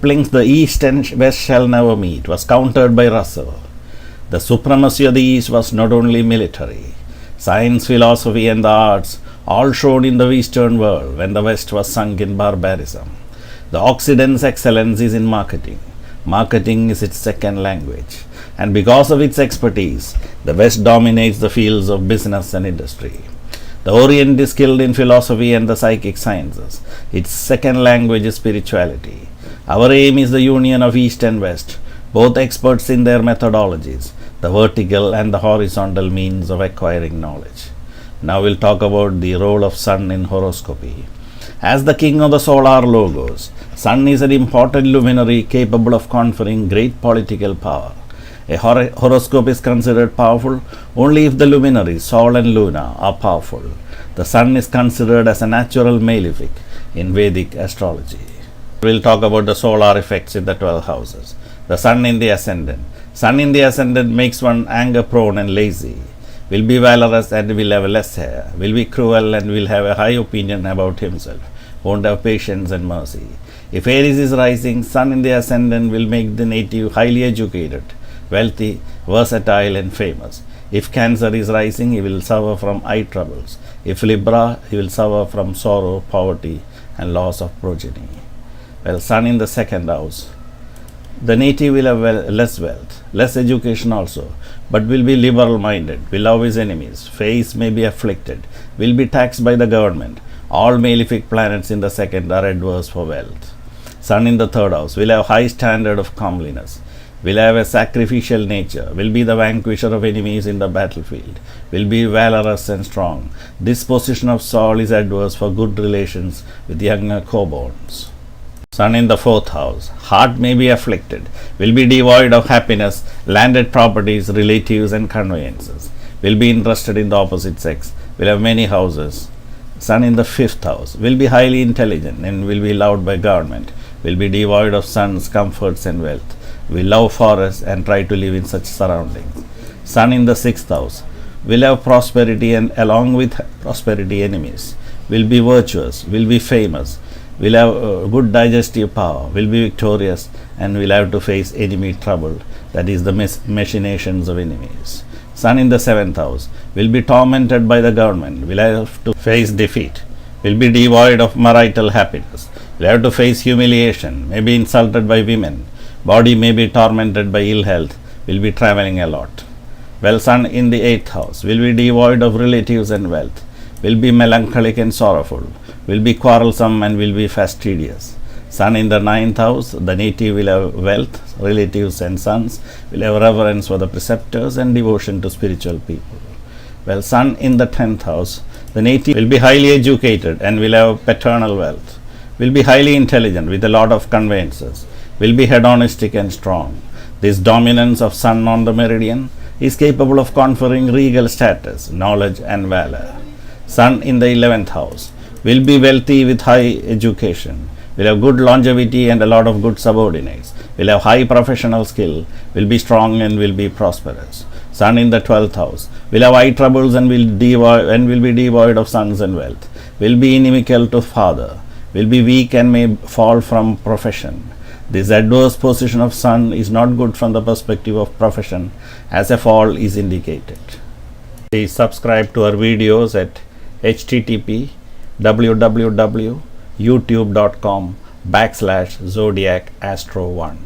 Kipling's "The East and West shall never meet" was countered by Russell. The supremacy of the East was not only military. Science, philosophy, and the arts all shone in the Eastern world when the West was sunk in barbarism. The Occident's excellence is in marketing. Marketing is its second language, and because of its expertise, the West dominates the fields of business and industry. The Orient is skilled in philosophy and the psychic sciences. Its second language is spirituality. Our aim is the union of East and West, both experts in their methodologies, the vertical and the horizontal means of acquiring knowledge. Now we'll talk about the role of Sun in horoscopy. As the king of the solar logos, Sun is an important luminary capable of conferring great political power. A horoscope is considered powerful only if the luminaries Sol and Luna are powerful. The Sun is considered as a natural malefic in Vedic astrology. We'll talk about the solar effects in the 12 houses. The Sun in the ascendant. Sun in the ascendant makes one anger prone and lazy, will be valorous and will have less hair, will be cruel and will have a high opinion about himself, won't have patience and mercy. If Aries is rising, Sun in the ascendant will make the native highly educated, wealthy, versatile and famous. If Cancer is rising, he will suffer from eye troubles. If Libra, he will suffer from sorrow, poverty and loss of progeny. Well, Sun in the second house. The native will have less wealth, less education also, but will be liberal minded, will love his enemies, face may be afflicted, will be taxed by the government. All malefic planets in the second are adverse for wealth. Sun in the third house will have high standard of comeliness, will have a sacrificial nature, will be the vanquisher of enemies in the battlefield, will be valorous and strong. This position of Sol is adverse for good relations with younger co-borns. Sun in the fourth house. Heart may be afflicted, will be devoid of happiness, landed properties, relatives and conveyances, will be interested in the opposite sex, will have many houses. Sun in the fifth house. Will be highly intelligent and will be loved by government, will be devoid of sons, comforts and wealth, will love forests and try to live in such surroundings. Sun in the sixth house. Will have prosperity and along with prosperity enemies, will be virtuous, will be famous, will have good digestive power, will be victorious and will have to face enemy trouble, that is the machinations of enemies. Sun in the seventh house. Will be tormented by the government, will have to face defeat, will be devoid of marital happiness, will have to face humiliation, may be insulted by women, body may be tormented by ill health, will be traveling a lot. Well, Sun in the eighth house. Will be devoid of relatives and wealth, will be melancholic and sorrowful, will be quarrelsome and will be fastidious. Sun in the ninth house. The native will have wealth, relatives and sons, will have reverence for the preceptors and devotion to spiritual people. Well, Sun in the 10th house. The native will be highly educated and will have paternal wealth, will be highly intelligent with a lot of conveyances, will be hedonistic and strong. This dominance of Sun on the meridian is capable of conferring regal status, knowledge and valor. Sun in the 11th house. Will be wealthy with high education, will have good longevity and a lot of good subordinates, will have high professional skill, will be strong and will be prosperous. Sun in the 12th house. Will have eye troubles and will be devoid of sons and wealth, will be inimical to father, will be weak and may fall from profession. This adverse position of Sun is not good from the perspective of profession, as a fall is indicated. Please subscribe to our videos at http://www.youtube.com/zodiacastro1.